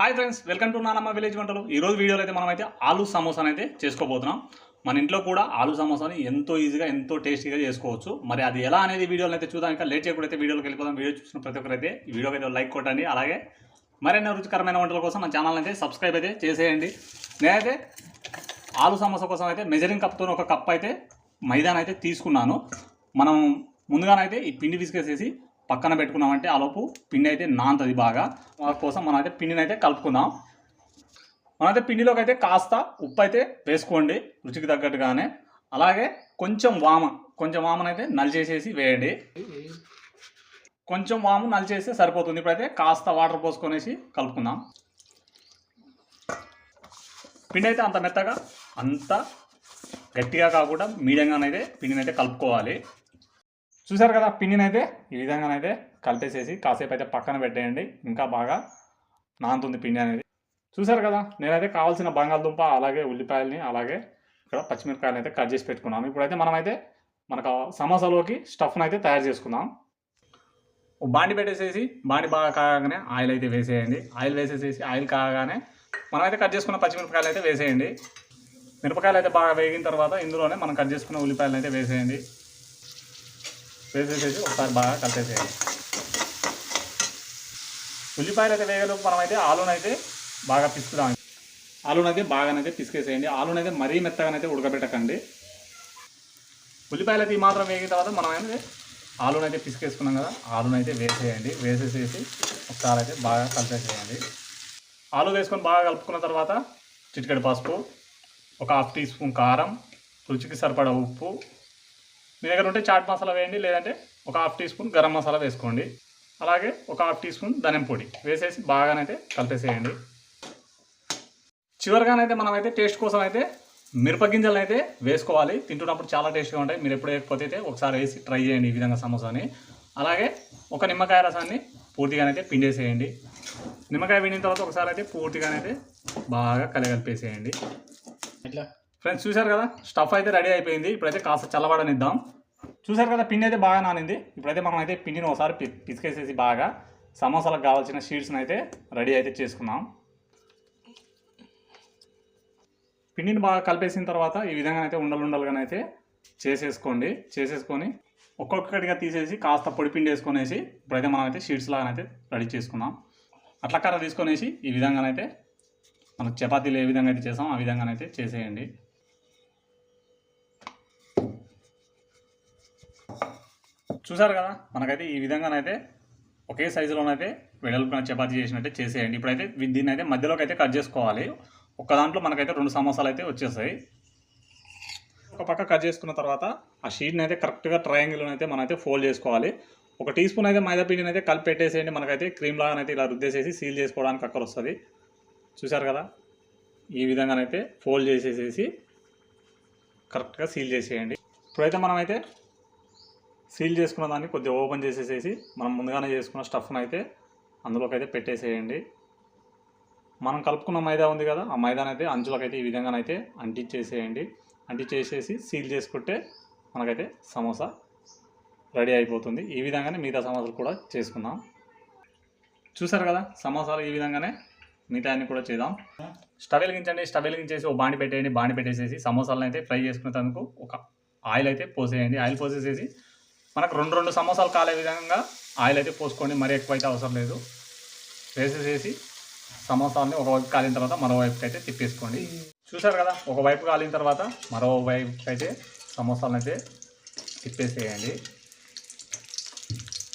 Hi friends, welcome to నానమ్మ village వంటలు. ఈరోజు వీడియోలో అయితే మనమైతే ఆలూ సమోసాని అయితే చేసుకోబోతున్నాం. మన ఇంట్లో కూడా ఆలూ సమోసాని ఎంతో ఈజీగా ఎంతో టేస్టీగా చేసుకోవచ్చు. మరి అది ఎలా అనేది వీడియోలో అయితే చూద్దాం. ఇంకా లేట్ చేయకుండా అయితే వీడియోకి వెళ్ళిపోదాం. వీడియో చూసిన ప్రతి ఒక్కరైతే ఈ వీడియోకి అయితే లైక్ కొట్టండి. అలాగే మరిన్ని రుచికరమైన వంటల కోసం మన ఛానల్ అయితే సబ్స్క్రైబ్ అయితే చేసేయండి. నేనైతే ఆలూ సమోసా కోసం అయితే మెజరింగ్ కప్తో ఒక కప్ అయితే మైదాని అయితే తీసుకున్నాను. మనం ముందుగానైతే ఈ పిండి విసికేసేసి పక్కన పెట్టుకున్నామంటే ఆలోపు పిండి అయితే నాంతది బాగా. కోసం మనం అయితే పిండిని అయితే కలుపుకుందాం. మనమైతే పిండిలోకి అయితే కాస్త ఉప్పు అయితే వేసుకోండి రుచికి తగ్గట్టుగానే. అలాగే కొంచెం వామనైతే నలిచేసేసి వేయండి. కొంచెం వాము నలిచేస్తే సరిపోతుంది. ఇప్పుడైతే కాస్త వాటర్ పోసుకొనేసి కలుపుకుందాం. పిండి అయితే అంత మెత్తగా అంత గట్టిగా కాకుండా మీడియంగానైతే పిండిని అయితే కలుపుకోవాలి. చూసారు కదా, పిండిని అయితే ఈ విధంగానైతే కలిపేసేసి కాసేపు అయితే పక్కన పెట్టేయండి. ఇంకా బాగా నానుతుంది పిండి అనేది. చూసారు కదా, నేనైతే కావాల్సిన బంగాళదుంప అలాగే ఉల్లిపాయలని అలాగే ఇక్కడ పచ్చిమిరపకాయలు అయితే కట్ చేసి పెట్టుకున్నాను. ఇప్పుడైతే మనమైతే మనకు సమోసాలోకి స్టఫ్ను అయితే తయారు చేసుకుందాం. బాండి పెట్టేసేసి బాండి బాగా కాగానే ఆయిల్ అయితే వేసేయండి. ఆయిల్ వేసేసేసి ఆయిల్ కాగానే మనమైతే కట్ చేసుకున్న పచ్చిమిరపకాయలు అయితే వేసేయండి. మిరపకాయలు అయితే బాగా వేగిన తర్వాత ఇందులోనే మనం కట్ చేసుకున్న ఉల్లిపాయలు అయితే వేసేయండి. వేసేసేసి ఒకసారి బాగా కలిపేసేయండి. ఉల్లిపాయలు అయితే వేగలోపు మనమైతే ఆలూనైతే బాగా పిసుకుదాం. ఆలూనైతే బాగానైతే పిసికేసేయండి. ఆలూనైతే మరీ మెత్తగానైతే ఉడకబెట్టకండి. ఉల్లిపాయలు అయితే ఈ మాత్రం వేగిన తర్వాత మనమైతే ఆలూనైతే పిసికేసుకున్నాం కదా, ఆలూనైతే వేసేయండి. వేసేసేసి ఒకసారి అయితే బాగా కలిపేసేయండి. ఆలూ వేసుకొని బాగా కలుపుకున్న తర్వాత చిటికెడు పసుపు, ఒక హాఫ్ టీ స్పూన్ కారం, రుచికి సరిపడా ఉప్పు, మీ దగ్గర ఉంటే చాట్ మసాలా వేయండి, లేదంటే ఒక half teaspoon garam masala వేసుకోండి. అలాగే ఒక హాఫ్ టీ స్పూన్ ధనియం పొడి వేసేసి బాగానైతే కలిపేసేయండి. చివరిగానైతే మనమైతే టేస్ట్ కోసం అయితే మిరపగింజలను అయితే వేసుకోవాలి. తింటున్నప్పుడు చాలా టేస్ట్గా ఉంటాయి. మీరు ఎప్పుడు వేయకపోతే అయితే ఒకసారి వేసి ట్రై చేయండి ఈ విధంగా సమోసాని. అలాగే ఒక నిమ్మకాయ రసాన్ని పూర్తిగానైతే పిండేసేయండి. నిమ్మకాయ పిండిన తర్వాత ఒకసారి అయితే పూర్తిగానైతే బాగా కలిపేసేయండి. ఇట్లా ఫ్రెండ్స్ చూసారు కదా, స్టఫ్ అయితే రెడీ అయిపోయింది. ఇప్పుడైతే కాస్త చల్లబడనిద్దాం. చూసారు కదా, పిండి అయితే బాగా నానింది. ఇప్పుడైతే మనం అయితే పిండిని ఒకసారి పిసికేసేసి బాగా సమోసాలకు కావాల్సిన షీట్స్ని అయితే రెడీ అయితే చేసుకుందాం. పిండిని బాగా కలిపేసిన తర్వాత ఈ విధంగా అయితే ఉండలుగానైతే చేసేసుకోండి. చేసేసుకొని ఒక్కొక్కటిగా తీసేసి కాస్త పొడి పిండి వేసుకొనేసి ఇప్పుడైతే మనం అయితే షీట్స్ లాగానైతే రెడీ చేసుకుందాం. అట్ల కర్ర తీసుకొనేసి ఈ విధంగానైతే మనకు చపాతీలు ఏ విధంగా అయితే చేసాం ఆ విధంగానైతే చేసేయండి. చూసారు కదా, మనకైతే ఈ విధంగానైతే ఒకే సైజులోనైతే వెడల్పున చపాతీ చేసినట్టే చేసేయండి. ఇప్పుడైతే దీన్ని అయితే మధ్యలోకి అయితే కట్ చేసుకోవాలి. ఒక దాంట్లో మనకైతే 2 సమోసాలు అయితే వచ్చేసాయి. ఒక పక్క కట్ చేసుకున్న తర్వాత ఆ షీట్ని అయితే కరెక్ట్గా ట్రయాంగిల్ని అయితే మనమైతే ఫోల్డ్ చేసుకోవాలి. ఒక టీ స్పూన్ అయితే మైదా పిండిని అయితే కలిపి పెట్టేసేయండి. మనకైతే క్రీమ్ లాగానైతే ఇలా రుద్దేసేసి సీల్ చేసుకోవడానికి అక్కడ వస్తుంది. చూసారు కదా, ఈ విధంగానైతే ఫోల్డ్ చేసేసేసి కరెక్ట్గా సీల్ చేసేయండి. ఇప్పుడైతే మనమైతే సీల్ చేసుకున్న దాన్ని కొద్దిగా ఓపెన్ చేసేసేసి మనం ముందుగానే చేసుకున్న స్టఫ్ను అయితే అందులోకి అయితే పెట్టేసేయండి. మనం కలుపుకున్న మైదా ఉంది కదా, ఆ మైదాని అయితే అంచులకైతే ఈ విధంగానైతే అంటించేసేయండి. అంటించేసేసి సీల్ చేసుకుంటే మనకైతే సమోసా రెడీ అయిపోతుంది. ఈ విధంగానే మిగతా సమోసాలు కూడా చేసుకుందాం. చూసారు కదా, సమోసాలు ఈ విధంగానే మిగతా అన్ని కూడా చేద్దాం. స్టవ్ వెలిగించండి. స్టవ్ వెలిగించేసి ఒక బాండి పెట్టేయండి. బాండి పెట్టేసేసి సమోసాలను అయితే ఫ్రై చేసుకునేందుకు ఒక ఆయిల్ అయితే పోసేయండి. ఆయిల్ పోసేసేసి మనకు 2 సమోసాలు కాలే విధంగా ఆయిల్ అయితే పోసుకోండి. మరీ ఎక్కువ అయితే అవసరం లేదు. వేసేసేసి సమోసాలని ఒకవైపు కాలిన తర్వాత మరోవైపుకి అయితే తిప్పేసుకోండి. చూసారు కదా, ఒకవైపు కాలిన తర్వాత మరోవైపుకి అయితే సమోసాలను అయితే తిప్పేసేయండి.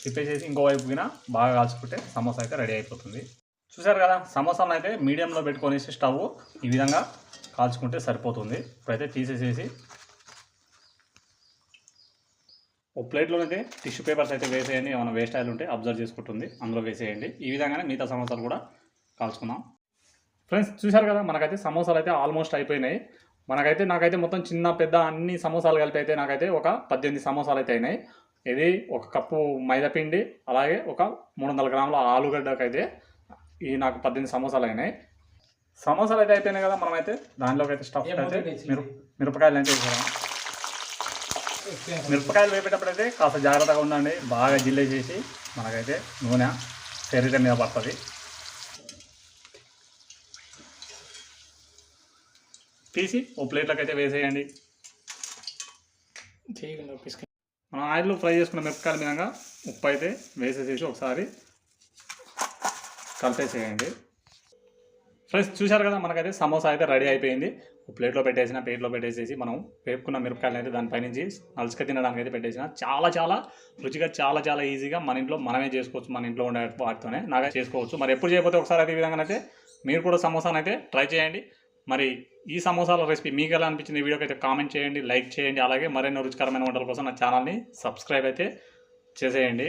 తిప్పేసేసి ఇంకోవైపు కింద బాగా కాల్చుకుంటే సమోసా అయితే రెడీ అయిపోతుంది. చూసారు కదా, సమోసాలను అయితే మీడియంలో పెట్టుకొనేసి స్టవ్ ఈ విధంగా కాల్చుకుంటే సరిపోతుంది. ఇప్పుడైతే తీసేసేసి ఒక ప్లేట్లోనైతే టిష్యూ పేపర్స్ అయితే వేసేయండి. ఏమైనా వేస్ట్ ఆయిల్ ఉంటే అబ్జర్వ్ చేసుకుంటుంది, అందులో వేసేయండి. ఈ విధంగానే మిగతా సమోసాలు కూడా కాల్చుకుందాం. ఫ్రెండ్స్ చూసారు కదా, మనకైతే సమోసాలు అయితే ఆల్మోస్ట్ అయిపోయినాయి. నాకైతే మొత్తం చిన్న పెద్ద అన్ని సమోసాలు కలిపి అయితే నాకైతే ఒక 18 సమోసాలు అయితే అయినాయి. ఇది ఒక కప్పు మైదాపిండి అలాగే ఒక 300 గ్రాముల ఆలుగడ్డకైతే ఈ నాకు 18 సమోసాలు అయినాయి. సమోసాలు అయితే అయిపోయినాయి కదా, మనమైతే దానిలోకి అయితే స్టఫ్ అయితే మిరపకాయలు అయితే వేసాము. మిరపకాయలు వేపేటప్పుడు అయితే కాస్త జాగ్రత్తగా ఉండండి. బాగా జిల్లేసేసి మనకైతే నూనె శరీరం మీద పడుతుంది. తీసి ఓ ప్లేట్లోకి అయితే వేసేయండి. మనం ఆయిల్లో ఫ్రై చేసుకున్న మిరపకాయల మీదంగా ఉప్పు అయితే వేసేసేసి ఒకసారి కలిపేసేయండి. ఫ్రెండ్స్ చూశారు కదా, మనకైతే సమోసా అయితే రెడీ అయిపోయింది. ప్లేట్లో పెట్టేసేసి మనం వేపుకున్న మిరపకాయలు అయితే దానిపైనుంచి నలుసుక తినడానికి అయితే పెట్టేసిన చాలా రుచిగా చాలా ఈజీగా మన ఇంట్లో మనమే చేసుకోవచ్చు. మన ఇంట్లో ఉండే వాటితోనే నాగా చేసుకోవచ్చు. మరి ఎప్పుడు చేయకపోతే ఒకసారి అదే విధంగా అయితే మీరు కూడా సమోసాను అయితే ట్రై చేయండి. మరి ఈ సమోసాల రెసిపీ మీకు ఎలా అనిపించింది ఈ వీడియోకి అయితే కామెంట్ చేయండి, లైక్ చేయండి. అలాగే మరెన్నో రుచికరమైన వంటల కోసం నా ఛానల్ని సబ్స్క్రైబ్ అయితే చేసేయండి.